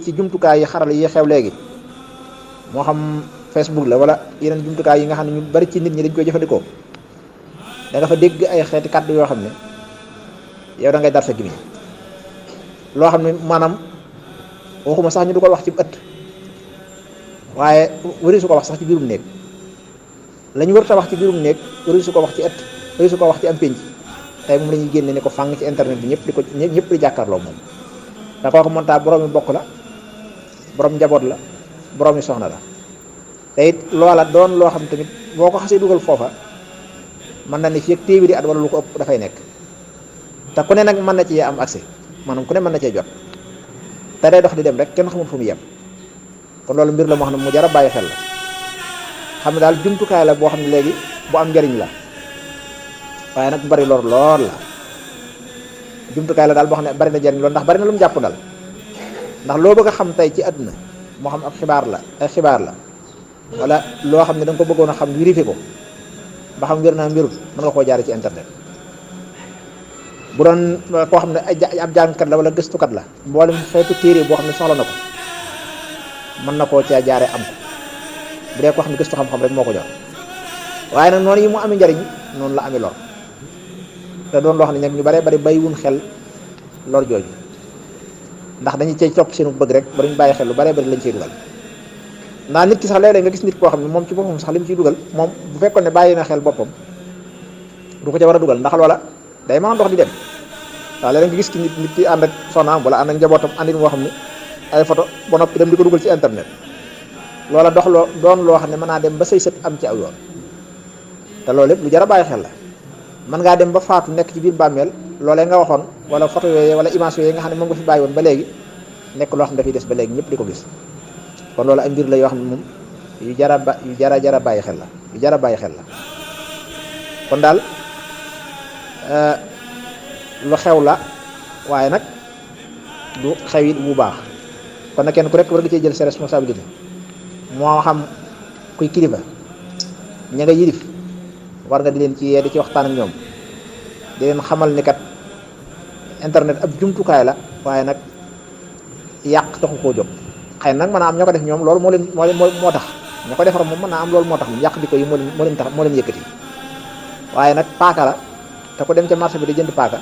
ci jumtukaay yi xarala yi xew léegi moo xam Facebook la wala yeneen jumtukaay yi nga xam ne ñu bari ci nit ñi dañ koy jëfandikoo da nga fa dégg ay xeeti kàddu yoo xam ne yow da ngay dar sa gimiñ loo xam ne maanaam waxuma sax ñu du ko wax ci ëtt waaye wari su ko wax sax ci biirum néeg la ñu warut a wax ci biirum néeg wari su ko wax ci ëtt wari su ko wax ci am pénc tey moom la ñuy génne ni ko fàng ci internet bi ñëpp di jàkkaarloo moom te kooku monta boroomi bokk la borom njaboot la boroomi soxna la te it loola doon loo xam tamit boo ko xasee dugal foofa mën na ni fii ak téeméeri at wala lu ko ëpp dafay nekk te ku ne nag mën na cee am accès maanaam ku ne mën na cee jot te day dox di dem rek kenn xamul fu mu yem kon loolu mbir la moo xam ne mu jar a bàyyi xel la xam ne daal jumtukaay la boo xam ne léegi bu am njariñ la waaye nag bu bari lor lool la jumtukaay la daal boo xam ne bari na njariñ lool ndax bari na lu mu jàpp dal ndax loo bëgg a xam tey ci àdduna moo xam ab xibaar la ay xibaar la wala loo xam ne da nga ko bëggoon a xam vérifié ko ba xam wér naa mbirut mën nga koo jaare ci internet bu doon koo xam ne ab jàngkat la wala gëstukat la mboolem xeetu téere boo xam ne soxla na ko mën na koo caa jaare am ko bu dee koo xam ne gëstu xam-xam rek moo ko jox waaye nag noonu yi mu amee njariñ noonu la amee lor te doon loo xam ne nag ñu bare bari bàyyiwun xel lor jooju ndax dañuy cay topp seenu bëgg rek ba duñ bàyyi xel lu bare bari lañ ciy dugal ndax nit ki sax léeg-léeg nga gis nit koo xam ne moom ci boppam sax li mu ciy dugal moom bu fekkoon ne bàyyi na xel boppam du ko ca war a dugal ndax loola day mën a dox di dem waaw léeg-léeg nga gis ki nit ki ànd ak soxnaam wala ànd ak njabootam àndin moo xam ne ay photo ba noppi dem di ko dugal ci internet loola doon loo xam ne mën naa dem ba say sët am ci aw yoon te loolu lépp lu jar a bàyyi xel la mën ngaa dem ba faatu nekk ci biir bàmmeel loolee nga waxoon wala photo yooyu wala image yooyu nga xam ne moom nga fi bàyyi woon ba léegi nekk loo xam ne dafay des ba léegi ñëpp di ko gis kon loolu ay mbir la yoo xam ne moom yu jara bàyyi xel la yu jara bàyyi xel la kon daal lu xew la waaye nag du xew it bu baax kon nag kenn ku rek war nga cee jël sa responsabilité moo xam kuy kilifa ña nga yilif war nga di leen ci yee di ci waxtaan ak ñoom di leen xamal ni kat internet ab jumtukaay la waaye nag yàq taxu koo jóg xëy nag mën naa am ñoo ko def ñoom loolu moo tax ñoo ko defar moom mën naa am loolu moo tax moom yàq di ko yi moo leen yëkkati waaye nag paaka la te ko dem ca marché bi di jënd paaka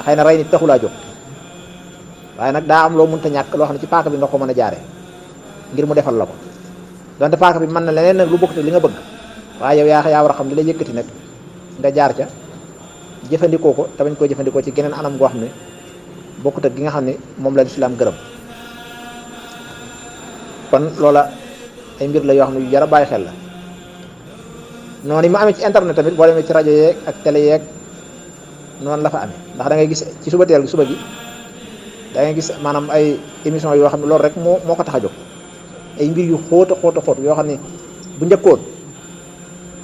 xëy na rey nit taxulaa jóg waaye nag daa am loo mënta ñàkk loo xam ne ci paaka bi nga ko mën a jaare ngir mu defal la ko donte paaka bi mën na leneen nag lu bokkute li nga bëgg waaye yow yaa war a xam li lay yëkkati nag nga jaar ca jëfandikoo ko te bañ koo jëfandikoo ci geneen anam goo xam ne bokkut ak gi nga xam ne moom la lislaam gërëm kon loola ay mbir la yoo xam ne yu jar a bàyyi xel la noonu mu amee ci internet tamit boo demee ci rajo yeeg ak télé yeeg noonu la fa amee ndax da ngay gis ci suba teel gi suba gi da ngay gis maanaam ay émission yoo xam ne loolu rek moo ko tax a jóg ay mbir yu xóot yoo xam ne bu njëkkoon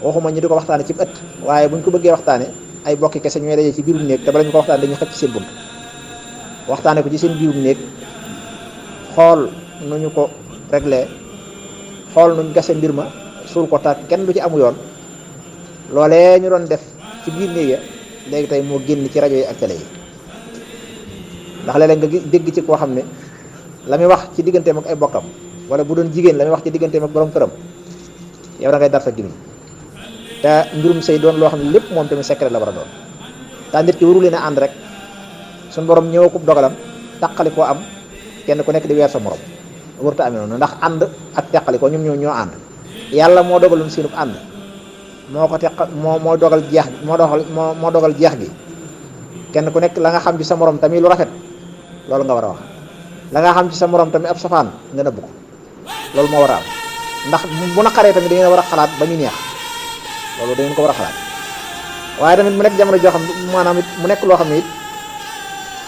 waxuma ñu di ko waxtaane ci ëtt waaye buñ ko bëggee waxtaane ay bokki kese ñooy dajee ci biirum néeg te bala ñu ko waxtaane dañuy xëcc seen bunt waxtaane ko ci seen biirum néeg xool nu ñu ko réglé xool nuñ gase mbir ma suul ko tàkk kenn du ci amu yoon loolee ñu doon def ci biir néeg ya léegi tey moo génn ci rajo yi ak télé yi ndax léeg-léeg nga dégg ci koo xam ne la muy wax ci digganteem ak ay bokkam wala bu doon jigéen la muy wax ci digganteem ak borom këram yow da ngay dar sa gimiñ te mbirum sëy doon loo xam ne lépp moom tamit secret la war a doon te nit ki waru leen a ànd rek suñu borom ñëw ko dogalam taqali koo am kenn ku nekk di weer sa morom warut a amee noonu ndax ànd ak teqali ko ñoom ñoo ànd yàlla moo dogaloon seenub ànd moo ko moo dogal jeex gi kenn ku nekk la nga xam ci sa morom tamit lu rafet loolu nga war a wax la nga xam ci sa morom tamit ab safaan nga nëbb ko loolu moo war a am ndax bu naqaree tamit da ngeen war a xalaat ba muy neex loolu da ngeen ko war a xalaat waaye tamit mu nekk jamono joo xam maanaam it mu nekk loo xam ne it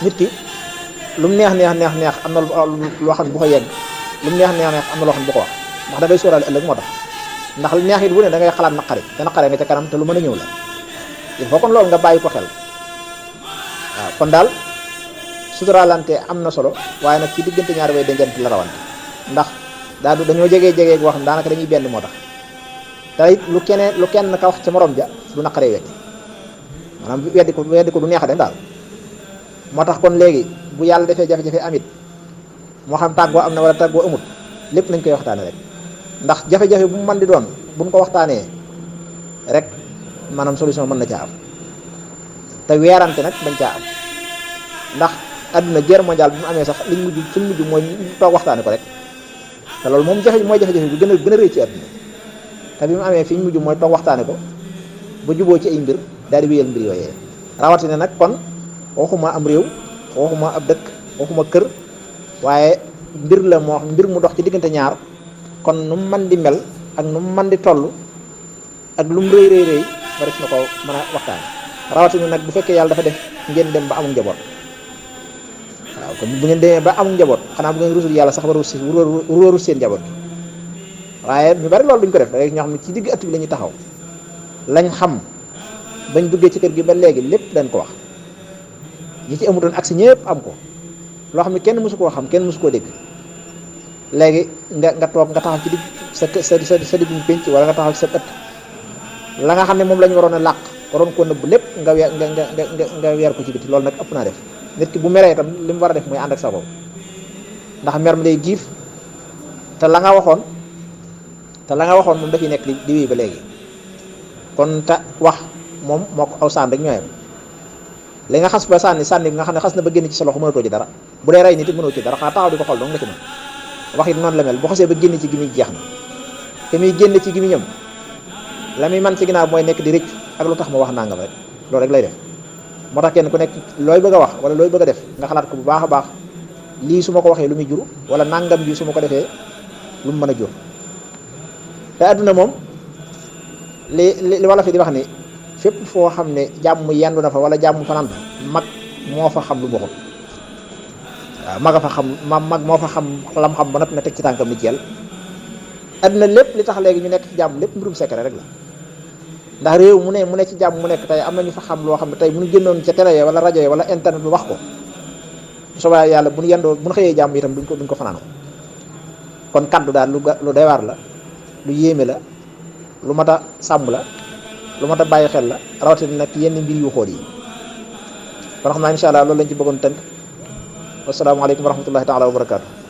nit ki lu mu neex am na loo xam ne bu ko yegg lu mu neex am na loo xam ne bu ko wax ndax da ngay sóoraale ëllëg moo tax ndax neex it bu ne da ngay xalaat naqari te naqaree nga ca kanam te lu mën a ñëw la il faut kon loolu nga bàyyi ko xel waaw kon daal suturaalante am na solo waaye nag ci diggante ñaari way dencante la rawante ndax dañoo jegee boo xam ne daanaka dañuy benn moo tax te it lu kenn ka wax ca morom ja du naqaree weddi maanaam weddi ko du neex a dem daal moo tax kon léegi bu yàlla defee jafe-jafe amit moo xam tàggoo am na wala tàggoo amut lépp nañ koy waxtaane rek ndax jafe-jafe bu mu mën di doon buñ ko waxtaanee rek maanaam solution mën na caa am te weerante nag dañ caa am ndax àdduna guerre mondiale bi mu amee sax liñ mujj suñ mujj mooy toog waxtaane ko rek te loolu moom mooy jafe-jafe bi gën a rëy ci àdduna te bi mu amee fi ñu mujj mooy toog waxtaane ko ba juboo ci ay mbir daal di wéyal mbir yooyee rawatina nag kon waxuma am réew waxuma ab dëkk waxuma kër waaye mbir la moo xam mbir mu dox ci diggante ñaar kon nu mu mën di mel ak nu mu mën di toll ak lu mu rëy waris na ko mën a waxtaane rawatina nag bu fekkee yàlla dafa def ngeen dem ba amul njaboot waaw kon bu ngeen demee ba amul njaboot xanaa bu ngeen rusul yàlla sax warul seen njaboot gi waaye ñu bari loolu duñ ko def rek ñoo xam ne ci digg at bi la ñuy taxaw lañ xam bañ duggee ci kër gi ba léegi lépp dañ ko wax ñi ci amutoon accès ñëpp am ko loo xam ne kenn mësu koo xam kenn mësu koo dégg léegi nga toog nga taxaw ci digg sa digguñ pénc wala nga taxaw ci sa ëtt la nga xam ne moom la ñu waroon a làq waroon koo nëbb lépp nga weer ko ci biti loolu nag ëpp naa def nit ki bu meree itam li mu war a def mooy ànd ak sa bopp ndax mer mi day giif te la nga waxoon moom dafay nekk di wéy ba léegi kon te wax moom moo ko aw saan rek ñooyam li nga xas ba sànni bi nga xam ne xas na ba génn ci sa loxo mënatoo ci dara bu dee rey nit it mënoo ci dara xanaa taxaw di ko xool dong nga ci mën wax it noonu la mel bu xasee ba génn ci gimiñ jeex na te muy génn ci gimiñam la muy man ci ginnaaw mooy nekk di rëccu ak lu tax ma wax nangam rek loolu rek lay def moo tax kenn ku nekk looy bëgg a wax wala looy bëgg a def nga xalaat ko bu baax a baax lii su ma ko waxee lu muy jur wala nangam bi su ma ko defee lu mu mën a jur te adduna moom li wala fi di wax ni fépp foo xam ne jàmm yendu na fa wala jàmm fanaan fa mag moo fa xam lu mu waxut waaw mag a fa xam mag moo fa xam lam xam ba noppi na teg ci tànkam ni ci yàlla adduna lépp li tax léegi ñu nekk ci jàmm lépp mbirum secret rek la ndax réew mu ne ci jàmm mu nekk tey am na ñu fa xam loo xam ne tey bu ñu génnoon ca télé wala rajo wala internet bi wax ko soobee yàlla bu ñu yendoo bu ñu xëyee jàmm itam duñ ko fanaanoo kon kaddu daal lu doy waar la lu yéeme la lu mat a sàmm la lu mat a bàyyi xel la rawatina nag yenn mbir yu xool yi kon xam naa incha allah loolu lañ ci bëggoon tënk wasalaamaaleykum wa rahmatullahi taala wa barakaatu.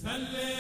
salli